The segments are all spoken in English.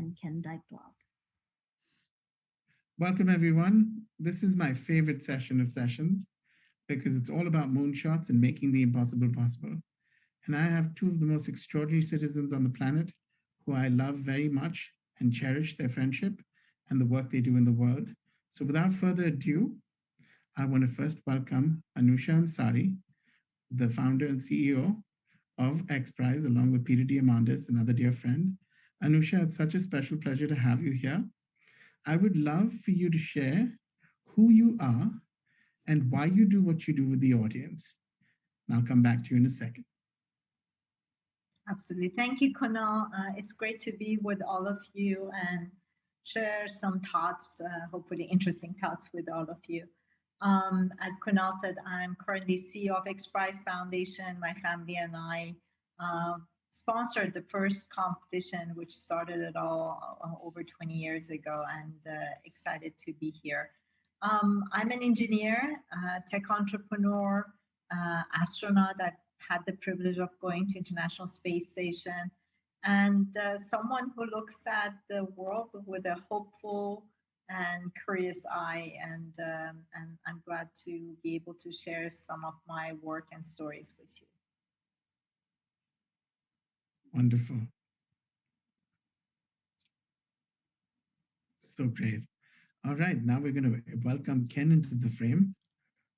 and Ken Dychtwald. Welcome, everyone. This is my favorite session of sessions because it's all about moonshots and making the impossible possible. And I have two of the most extraordinary citizens on the planet who I love very much and cherish their friendship and the work they do in the world. So without further ado, I want to first welcome Anousheh Ansari, the founder and CEO of X Prize, along with Peter Diamandis, another dear friend. Anousheh, it's such a special pleasure to have you here. I would love for you to share who you are and why you do what you do with the audience. And I'll come back to you in a second. Absolutely. Thank you, Kunal. It's great to be with all of you and share some thoughts, hopefully interesting thoughts with all of you. As Kunal said, I'm currently CEO of X Prize Foundation. My family and I sponsored the first competition, which started it all over 20 years ago, and excited to be here. I'm an engineer, tech entrepreneur, astronaut. I've had the privilege of going to International Space Station, and someone who looks at the world with a hopeful and curious eye. And I'm glad to be able to share some of my work and stories with you. Wonderful. So great. All right, now we're going to welcome Ken into the frame.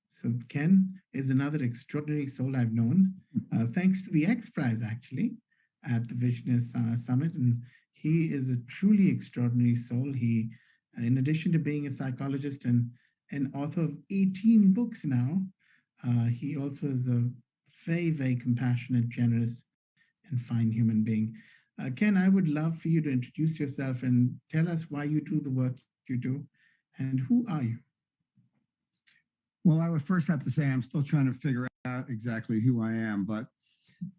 So Ken is another extraordinary soul I've known, thanks to the X Prize, actually, at the Visionist Summit. And he is a truly extraordinary soul. He, in addition to being a psychologist and an author of 18 books now, he also is a very, very compassionate, generous, and fine human being. Ken, I would love for you to introduce yourself and tell us why you do the work you do, and who are you? Well, I would first have to say I'm still trying to figure out exactly who I am, but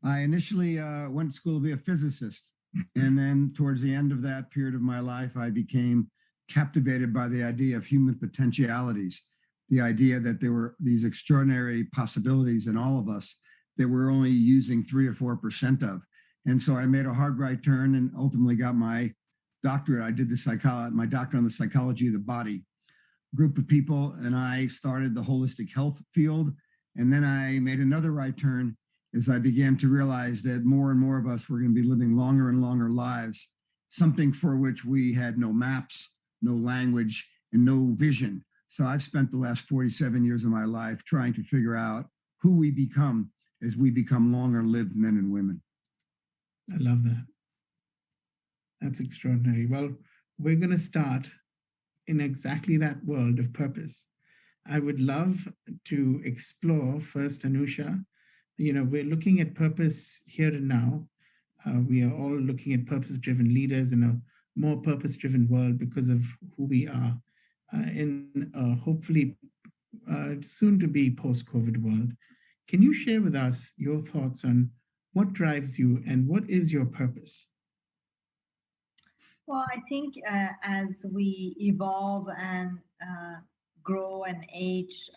I initially went to school to be a physicist. And then towards the end of that period of my life, I became captivated by the idea of human potentialities, the idea that there were these extraordinary possibilities in all of us that we're only using 3 or 4% of. And so I made a hard right turn and ultimately got my doctorate. I did my doctorate on the psychology of the body. Group of people and I started the holistic health field. And then I made another right turn as I began to realize that more and more of us were going to be living longer and longer lives, something for which we had no maps, no language, and no vision. So I've spent the last 47 years of my life trying to figure out who we become as we become longer lived men and women. I love that. That's extraordinary. Well, we're going to start in exactly that world of purpose. I would love to explore first, Anousheh. We're looking at purpose here and now. We are all looking at purpose-driven leaders in a more purpose-driven world because of who we are in hopefully soon to be post-COVID world. Can you share with us your thoughts on what drives you and what is your purpose? Well, I think as we evolve and grow and age,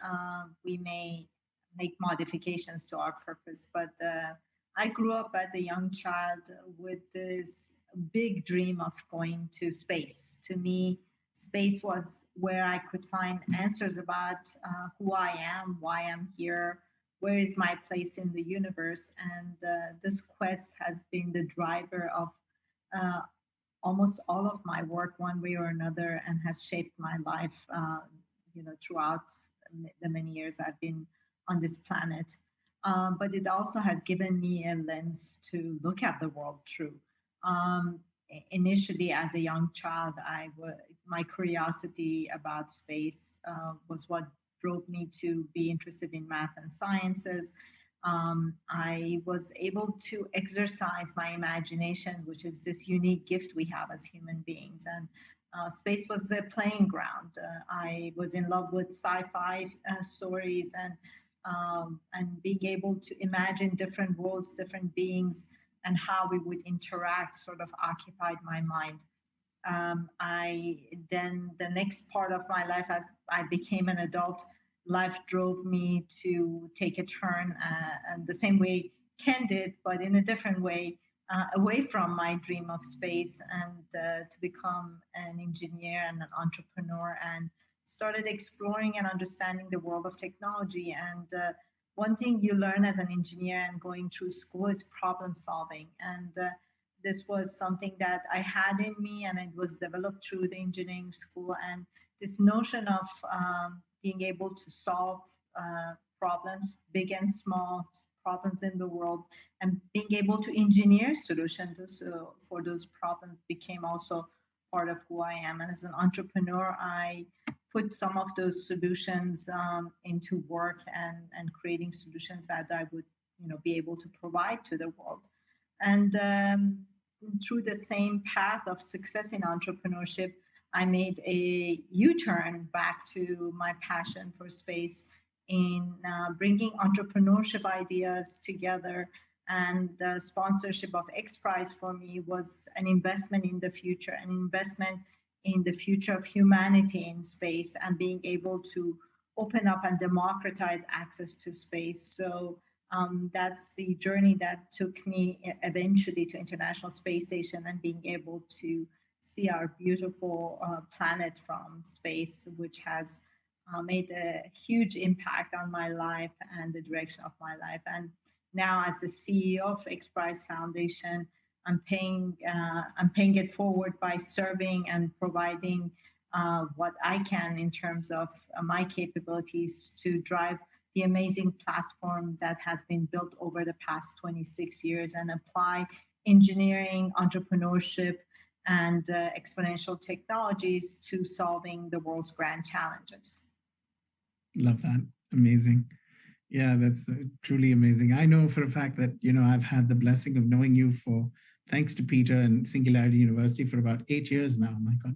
we may make modifications to our purpose. But I grew up as a young child with this big dream of going to space. To me, space was where I could find answers about who I am, why I'm here, where is my place in the universe. And this quest has been the driver of almost all of my work, one way or another, and has shaped my life, throughout the many years I've been on this planet. But it also has given me a lens to look at the world through. Initially, as a young child, my curiosity about space was what drove me to be interested in math and sciences. I was able to exercise my imagination, which is this unique gift we have as human beings. And space was a playing ground. I was in love with sci-fi stories and being able to imagine different worlds, different beings, and how we would interact sort of occupied my mind. The next part of my life, as I became an adult, life drove me to take a turn, and the same way Ken did, but in a different way, away from my dream of space and to become an engineer and an entrepreneur, and started exploring and understanding the world of technology. And one thing you learn as an engineer and going through school is problem solving. And this was something that I had in me, and it was developed through the engineering school. And this notion of being able to solve problems, big and small problems in the world, and being able to engineer solutions for those problems became also part of who I am. And as an entrepreneur, I put some of those solutions into work, and creating solutions that I would, be able to provide to the world. And through the same path of success in entrepreneurship, I made a U-turn back to my passion for space in bringing entrepreneurship ideas together. And the sponsorship of X Prize for me was an investment in the future, an investment in the future of humanity in space, and being able to open up and democratize access to space. So that's the journey that took me eventually to International Space Station, and being able to see our beautiful planet from space, which has made a huge impact on my life and the direction of my life. And now, as the CEO of X Prize Foundation, I'm paying it forward by serving and providing what I can in terms of my capabilities to drive the amazing platform that has been built over the past 26 years, and apply engineering, entrepreneurship, and exponential technologies to solving the world's grand challenges. Love that. Amazing. Yeah, that's truly amazing. I know for a fact that, I've had the blessing of knowing you thanks to Peter and Singularity University, for about 8 years now. My God,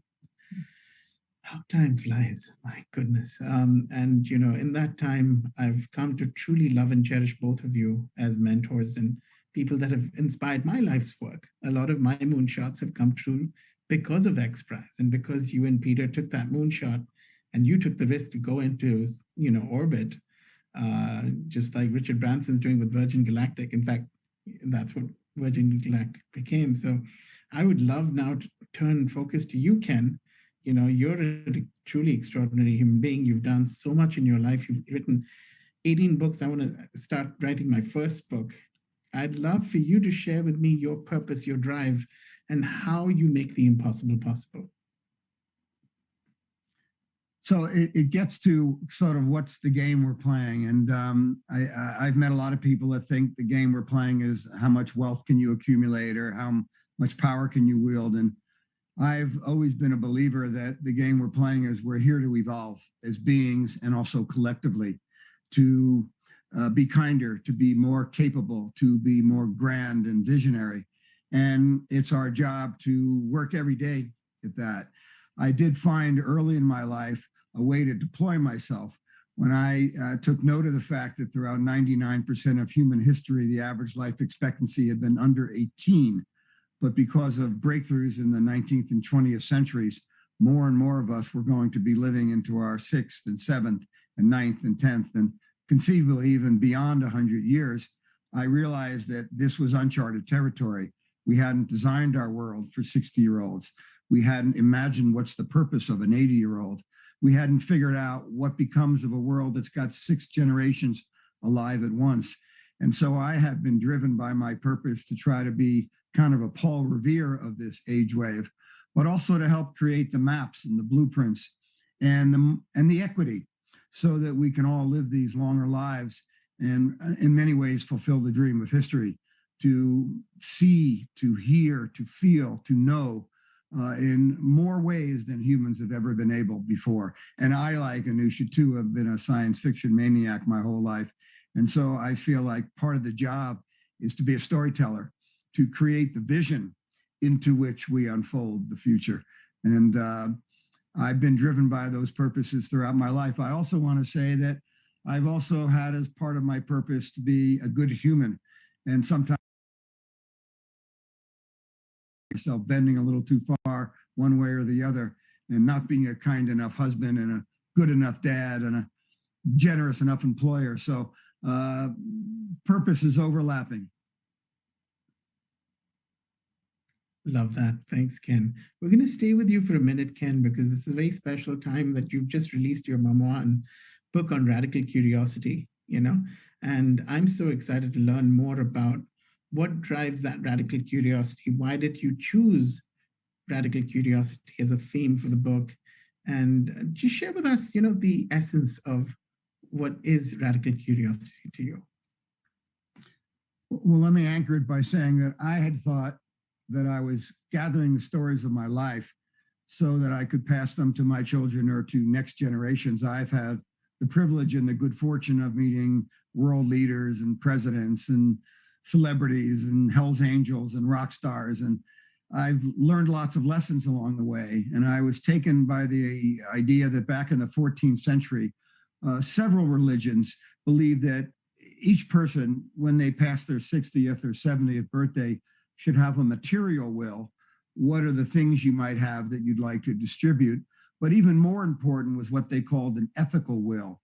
how time flies. My goodness. And, in that time, I've come to truly love and cherish both of you as mentors and people that have inspired my life's work. A lot of my moonshots have come true because of X Prize, and because you and Peter took that moonshot and you took the risk to go into, orbit, just like Richard Branson's doing with Virgin Galactic. In fact, that's what Virgin Galactic became. So I would love now to turn focus to you, Ken. You're a truly extraordinary human being. You've done so much in your life. You've written 18 books. I want to start writing my first book. I'd love for you to share with me your purpose, your drive, and how you make the impossible possible. So it gets to sort of what's the game we're playing. And I've met a lot of people that think the game we're playing is how much wealth can you accumulate, or how much power can you wield. And I've always been a believer that the game we're playing is we're here to evolve as beings, and also collectively to be kinder, to be more capable, to be more grand and visionary. And it's our job to work every day at that. I did find early in my life a way to deploy myself when I took note of the fact that throughout 99% of human history, the average life expectancy had been under 18. But because of breakthroughs in the 19th and 20th centuries, more and more of us were going to be living into our 6th and 7th and 9th and 10th, and conceivably even beyond 100 years. I realized that this was uncharted territory. We hadn't designed our world for 60-year-olds. We hadn't imagined what's the purpose of an 80-year-old. We hadn't figured out what becomes of a world that's got 6 generations alive at once. And so I have been driven by my purpose to try to be kind of a Paul Revere of this age wave, but also to help create the maps and the blueprints and the equity, so that we can all live these longer lives and in many ways fulfill the dream of history, to see, to hear, to feel, to know in more ways than humans have ever been able before. And I, like Anousheh too, have been a science fiction maniac my whole life. And so I feel like part of the job is to be a storyteller, to create the vision into which we unfold the future. And I've been driven by those purposes throughout my life. I also want to say that I've also had as part of my purpose to be a good human. And sometimes myself bending a little too far one way or the other, and not being a kind enough husband and a good enough dad and a generous enough employer. So purpose is overlapping. Love that. Thanks, Ken. We're going to stay with you for a minute, Ken, because this is a very special time that you've just released your memoir and book on radical curiosity, and I'm so excited to learn more about what drives that radical curiosity. Why did you choose radical curiosity as a theme for the book? And just share with us, the essence of what is radical curiosity to you. Well, let me anchor it by saying that I had thought that I was gathering the stories of my life so that I could pass them to my children or to next generations. I've had the privilege and the good fortune of meeting world leaders and presidents and celebrities and Hell's Angels and rock stars. And I've learned lots of lessons along the way. And I was taken by the idea that back in the 14th century, several religions believed that each person, when they pass their 60th or 70th birthday, should have a material will. What are the things you might have that you'd like to distribute? But even more important was what they called an ethical will.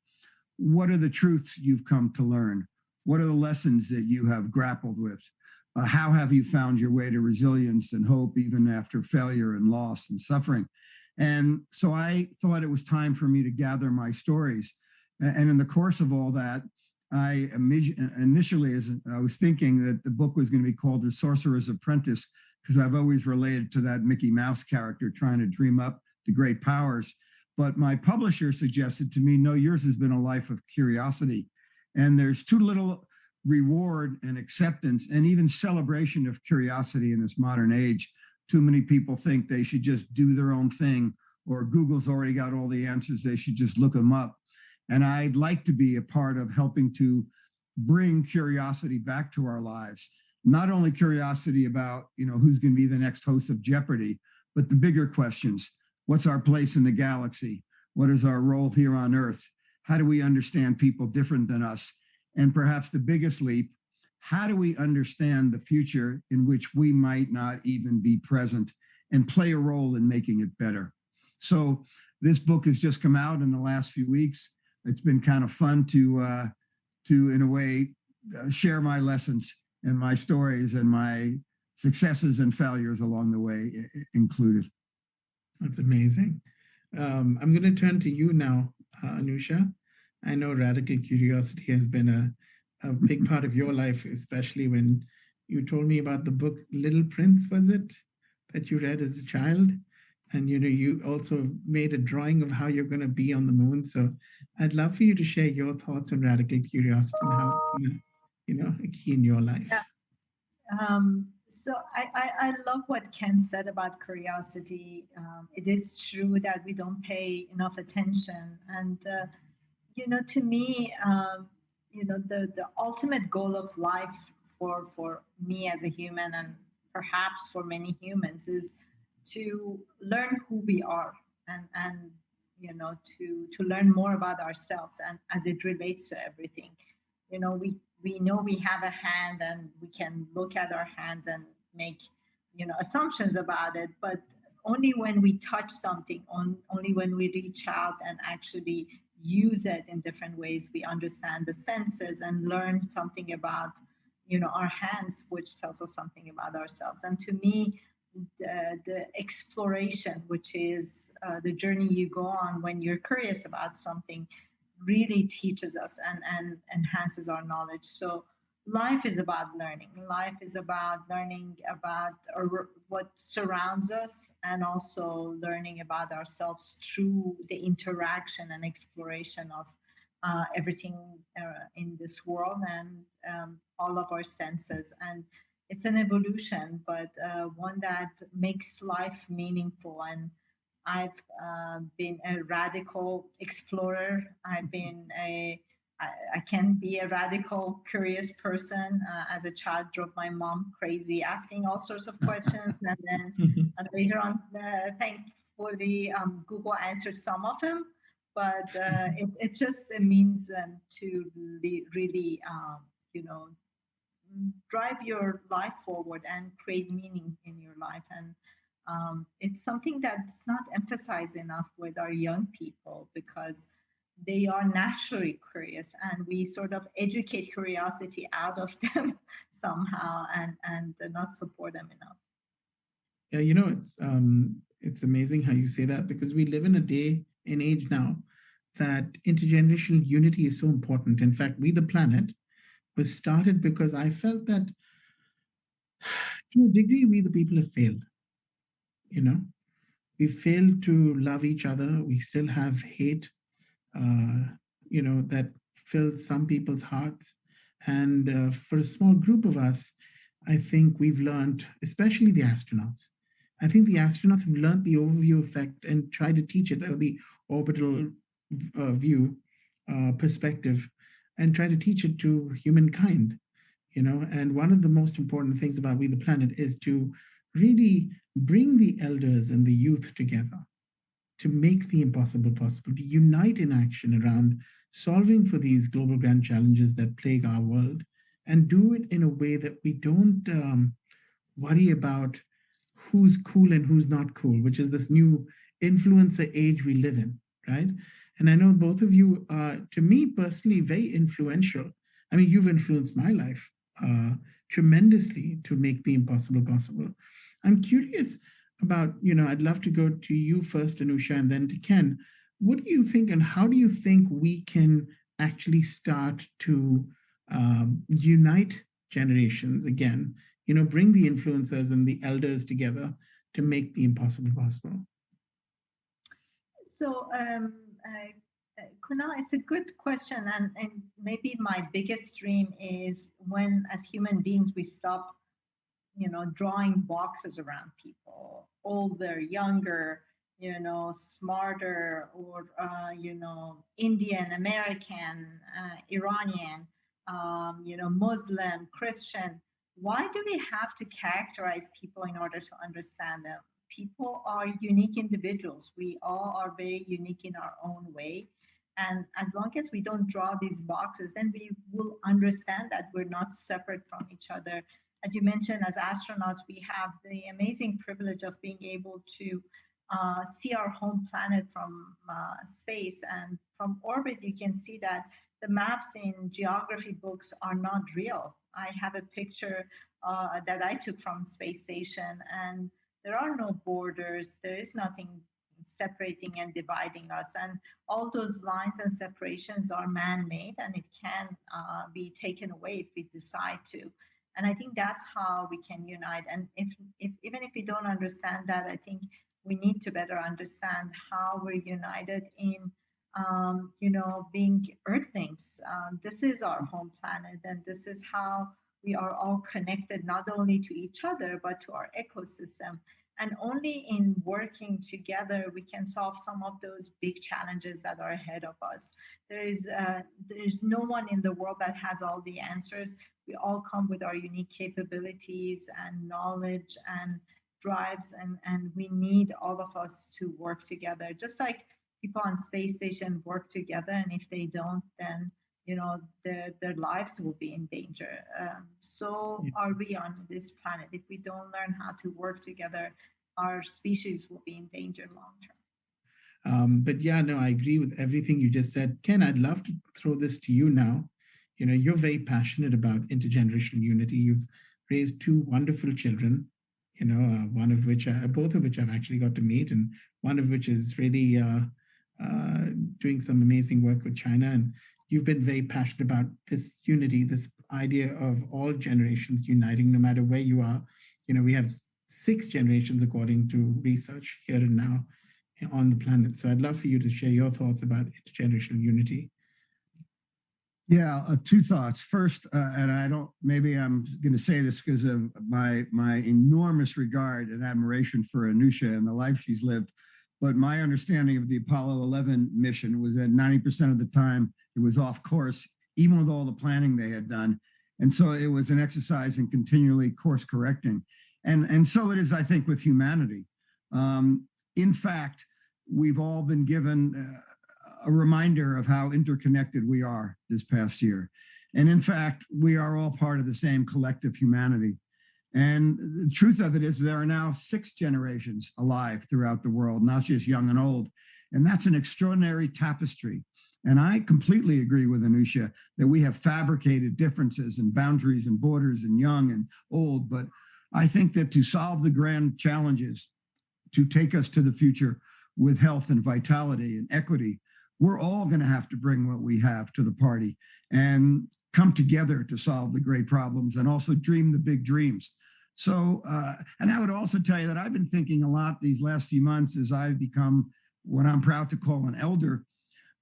What are the truths you've come to learn? What are the lessons that you have grappled with? How have you found your way to resilience and hope even after failure and loss and suffering? And so I thought it was time for me to gather my stories. And in the course of all that, I initially, as I was thinking that the book was going to be called The Sorcerer's Apprentice, because I've always related to that Mickey Mouse character trying to dream up the great powers. But my publisher suggested to me, no, yours has been a life of curiosity. And there's too little reward and acceptance and even celebration of curiosity in this modern age. Too many people think they should just do their own thing, or Google's already got all the answers, they should just look them up. And I'd like to be a part of helping to bring curiosity back to our lives. Not only curiosity about, who's going to be the next host of Jeopardy, but the bigger questions. What's our place in the galaxy? What is our role here on Earth? How do we understand people different than us? And perhaps the biggest leap, how do we understand the future in which we might not even be present and play a role in making it better? So this book has just come out in the last few weeks. It's been kind of fun to in a way, share my lessons and my stories and my successes and failures along the way included. That's amazing. I'm going to turn to you now, Anousheh. I know radical curiosity has been a big part of your life, especially when you told me about the book Little Prince, was it, that you read as a child? And, you also made a drawing of how you're going to be on the moon. So I'd love for you to share your thoughts on radical curiosity and how, a key in your life. Yeah. So I love what Ken said about curiosity. It is true that we don't pay enough attention. And, to me, the ultimate goal of life for me as a human, and perhaps for many humans, is to learn who we are and to learn more about ourselves and as it relates to everything. We know we have a hand and we can look at our hand and make assumptions about it, but only when we touch something, only when we reach out and actually use it in different ways, we understand the senses and learn something about our hands, which tells us something about ourselves. And to me, the exploration, which is the journey you go on when you're curious about something, really teaches us and enhances our knowledge. So life is about learning. Life is about learning about what surrounds us, and also learning about ourselves through the interaction and exploration of everything in this world and all of our senses. And it's an evolution, but one that makes life meaningful. And I've been a radical explorer. I can be a radical curious person. As a child, drove my mom crazy, asking all sorts of questions, and then later on, thankfully, Google answered some of them. But it just means to really, drive your life forward and create meaning in your life. And it's something that's not emphasized enough with our young people, because they are naturally curious and we sort of educate curiosity out of them somehow and not support them enough. Yeah, you know, it's amazing how you say that because we live in a day and age now that intergenerational unity is so important. In fact, We the Planet was started because I felt that to a degree we the people have failed. You know, we failed to love each other. We still have hate, uh, that fills some people's hearts. And for a small group of us, I think we've learned, especially the astronauts. I think the astronauts have learned the overview effect and tried to teach it, or the orbital view perspective, and try to teach it to humankind. And one of the most important things about We the Planet is to really bring the elders and the youth together to make the impossible possible, to unite in action around solving for these global grand challenges that plague our world, and do it in a way that we don't worry about who's cool and who's not cool, which is this new influencer age we live in, right? And I know both of you are, to me personally, very influential. I mean, you've influenced my life tremendously to make the impossible possible. I'm curious about, I'd love to go to you first, Anousheh, and then to Ken. What do you think, and how do you think we can actually start to unite generations again? Bring the influencers and the elders together to make the impossible possible. So, Kunal, it's a good question. And maybe my biggest dream is when, as human beings, we stop, drawing boxes around people, older, younger, smarter, or, Indian, American, Iranian, Muslim, Christian. Why do we have to characterize people in order to understand them? People are unique individuals. We all are very unique in our own way. And as long as we don't draw these boxes, then we will understand that we're not separate from each other. As you mentioned, as astronauts, we have the amazing privilege of being able to see our home planet from space. And from orbit, you can see that the maps in geography books are not real. I have a picture that I took from space station, and there are no borders. There is nothing separating and dividing us. And all those lines and separations are man-made, and it can be taken away if we decide to. And I think that's how we can unite. And if even if we don't understand that, I think we need to better understand how we're united in being earthlings. This is our home planet, and this is how we are all connected, not only to each other, but to our ecosystem. And only in working together, we can solve some of those big challenges that are ahead of us. There is no one in the world that has all the answers. We all come with our unique capabilities and knowledge and drives, and we need all of us to work together. Just like people on space station work together, and if they don't, then their lives will be in danger. So are we on this planet. If we don't learn how to work together, our species will be in danger long term. But yeah, no, I agree with everything you just said. Ken, I'd love to throw this to you now. You're very passionate about intergenerational unity. You've raised two wonderful children, one of which, both of which I've actually got to meet, and one of which is really doing some amazing work with China. And you've been very passionate about this unity, this idea of all generations uniting, no matter where you are. We have 6 generations, according to research, here and now on the planet. So I'd love for you to share your thoughts about intergenerational unity. Yeah, 2 thoughts. First, and maybe I'm going to say this because of my enormous regard and admiration for Anousheh and the life she's lived. But my understanding of the Apollo 11 mission was that 90% of the time it was off course, even with all the planning they had done. And so it was an exercise in continually course correcting. And so it is, I think, with humanity. In fact, we've all been given a reminder of how interconnected we are this past year. And in fact, we are all part of the same collective humanity. And the truth of it is there are now 6 generations alive throughout the world, not just young and old. And that's an extraordinary tapestry. And I completely agree with Anousheh that we have fabricated differences and boundaries and borders and young and old. But I think that to solve the grand challenges, to take us to the future with health and vitality and equity, we're all going to have to bring what we have to the party and come together to solve the great problems and also dream the big dreams. So, and I would also tell you that I've been thinking a lot these last few months as I've become what I'm proud to call an elder,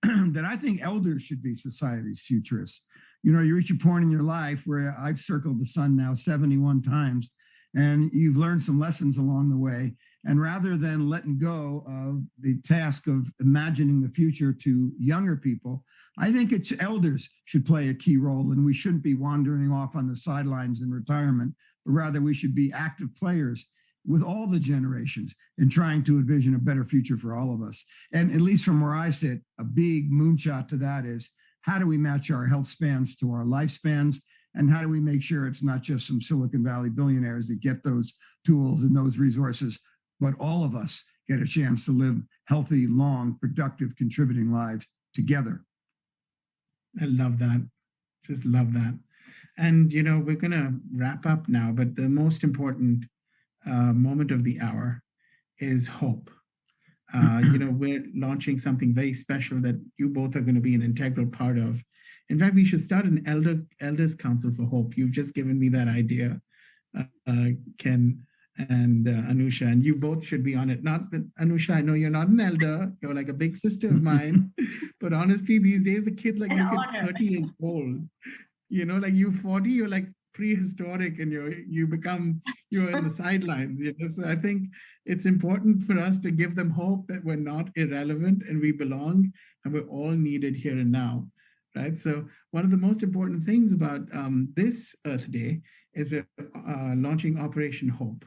that I think elders should be society's futurists. You know, you reach a point in your life where I've circled the sun now 71 times, and you've learned some lessons along the way. And rather than letting go of the task of imagining the future to younger people, I think it's elders should play a key role, and we shouldn't be wandering off on the sidelines in retirement, but rather we should be active players with all the generations in trying to envision a better future for all of us. And at least from where I sit, a big moonshot to that is, how do we match our health spans to our lifespans? And how do we make sure it's not just some Silicon Valley billionaires that get those tools and those resources, but all of us get a chance to live healthy, long, productive, contributing lives together. I love that. Just love that. And, you know, we're going to wrap up now, but the most important moment of the hour is hope. You know, we're launching something very special that you both are going to be an integral part of. In fact, we should start an Elders Council for Hope. You've just given me that idea, Ken and Anousheh, and you both should be on it. Not that, Anousheh, I know you're not an elder, you're like a big sister of mine, but honestly, these days, the kids like look at 30 years old. You know, like you 40, you're like prehistoric, and you're in the sidelines. You know? So I think it's important for us to give them hope that we're not irrelevant and we belong and we're all needed here and now, right? So one of the most important things about this Earth Day is we're launching Operation Hope.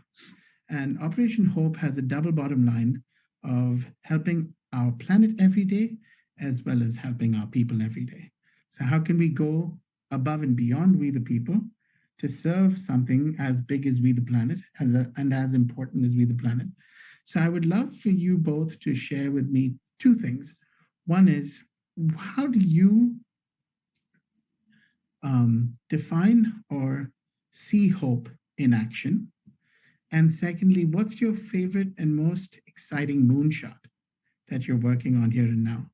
And Operation Hope has a double bottom line of helping our planet every day, as well as helping our people every day. So how can we go above and beyond we the people to serve something as big as we the planet and as important as we the planet? So I would love for you both to share with me two things. One is, how do you define or see hope in action? And secondly, what's your favorite and most exciting moonshot that you're working on here and now?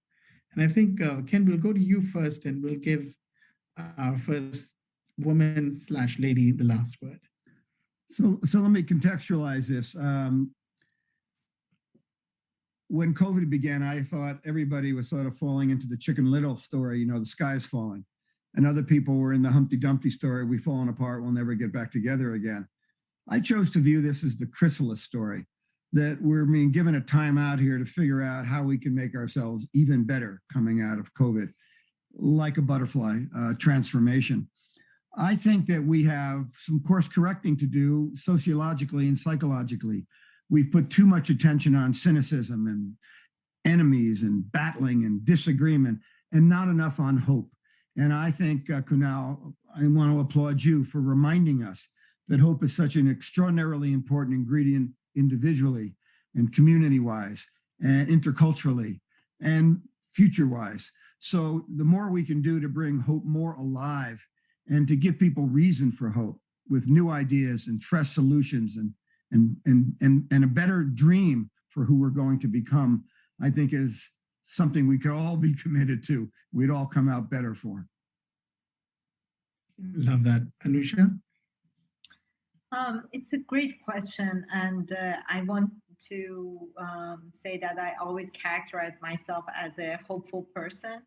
And I think, Ken, we'll go to you first, and we'll give our first woman/lady the last word. So let me contextualize this. When COVID began, I thought everybody was sort of falling into the Chicken Little story, you know, the sky's falling. And other people were in the Humpty Dumpty story, we've fallen apart, we'll never get back together again. I chose to view this as the chrysalis story, that we're being given a time out here to figure out how we can make ourselves even better coming out of COVID, like a butterfly transformation. I think that we have some course correcting to do sociologically and psychologically. We've put too much attention on cynicism and enemies and battling and disagreement, and not enough on hope. And I think, Kunal, I want to applaud you for reminding us that hope is such an extraordinarily important ingredient individually and community-wise and interculturally and future-wise. So the more we can do to bring hope more alive and to give people reason for hope with new ideas and fresh solutions and a better dream for who we're going to become, I think is something we could all be committed to. We'd all come out better for. Love that. Anousheh? It's a great question. And I want to say that I always characterize myself as a hopeful person.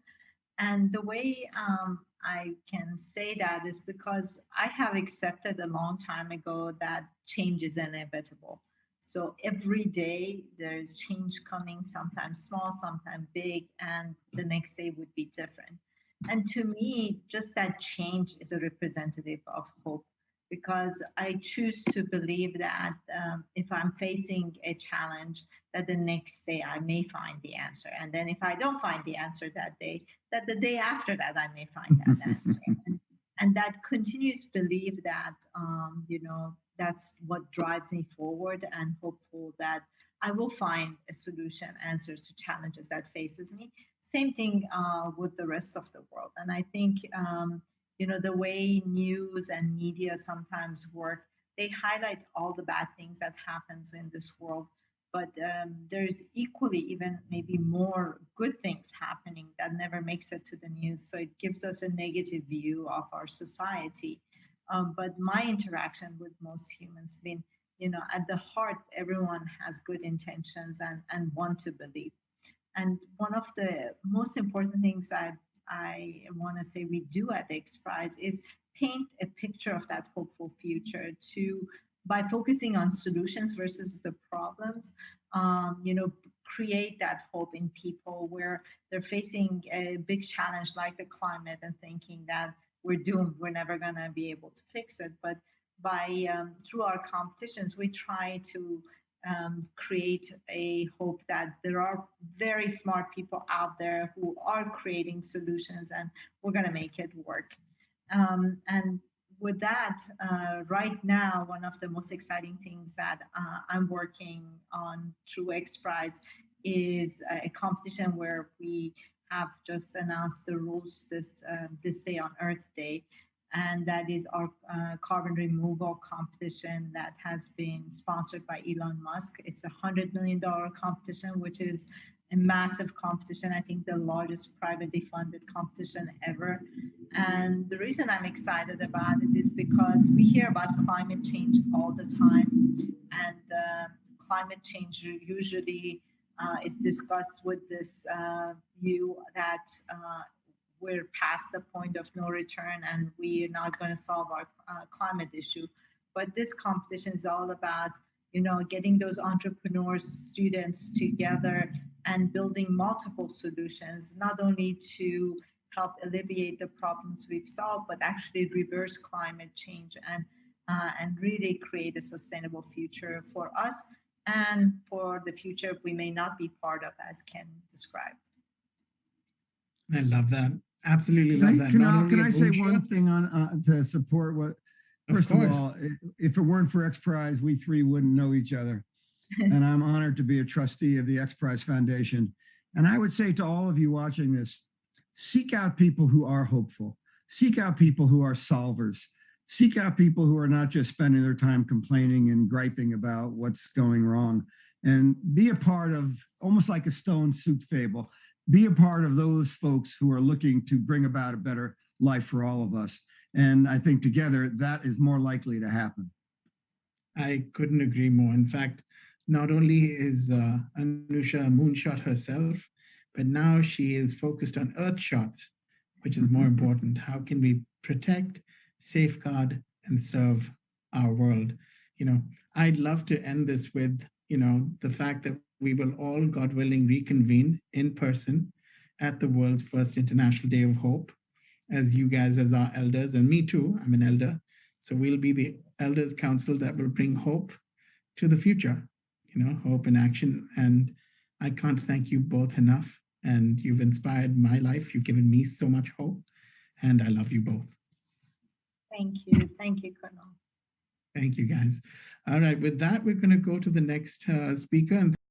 And the way I can say that is because I have accepted a long time ago that change is inevitable. So every day there's change coming, sometimes small, sometimes big, and the next day would be different. And to me, just that change is a representative of hope, because I choose to believe that if I'm facing a challenge, that the next day I may find the answer. And then if I don't find the answer that day, that the day after that I may find that answer. And that continuous belief that, that's what drives me forward, and hopeful that I will find a solution, answers to challenges that faces me. Same thing with the rest of the world. And I think, the way news and media sometimes work, they highlight all the bad things that happens in this world, but there's equally even maybe more good things happening that never makes it to the news. So it gives us a negative view of our society. But my interaction with most humans been, at the heart, everyone has good intentions and want to believe. And one of the most important things I want to say we do at the X Prize is paint a picture of that hopeful future to by focusing on solutions versus the problems. Create that hope in people where they're facing a big challenge like the climate and thinking that we're doomed, we're never going to be able to fix it. But by through our competitions, we try to create a hope that there are very smart people out there who are creating solutions, and we're going to make it work. And with that, right now, one of the most exciting things that I'm working on through X Prize is a competition where we have just announced the rules this day on Earth Day, and that is our carbon removal competition that has been sponsored by Elon Musk. It's $100 million competition, which is a massive competition. I think the largest privately funded competition ever. And the reason I'm excited about it is because we hear about climate change all the time, and climate change usually is discussed with this view that we're past the point of no return and we're not going to solve our climate issue. But this competition is all about, getting those entrepreneurs, students together and building multiple solutions, not only to help alleviate the problems we've solved, but actually reverse climate change and really create a sustainable future for us and for the future we may not be part of, as Ken described. I love that. Absolutely love that. Can I say one thing on to support what? First of all, if it weren't for X Prize, we three wouldn't know each other. And I'm honored to be a trustee of the X Prize Foundation. And I would say to all of you watching this, seek out people who are hopeful. Seek out people who are solvers. Seek out people who are not just spending their time complaining and griping about what's going wrong. And be a part of, almost like a stone soup fable, be a part of those folks who are looking to bring about a better life for all of us. And I think together that is more likely to happen. I couldn't agree more. In fact, not only is Anousheh a moonshot herself, but now she is focused on earth shots, which is more important. How can we protect, safeguard, and serve our world? I'd love to end this with, the fact that we will all, God willing, reconvene in person at the world's first International Day of Hope, as you guys as our elders, and me too, I'm an elder. So we'll be the Elders Council that will bring hope to the future, hope in action. And I can't thank you both enough. And you've inspired my life. You've given me so much hope. And I love you both. Thank you. Thank you, Kunal. Thank you, guys. All right. With that, we're going to go to the next speaker. And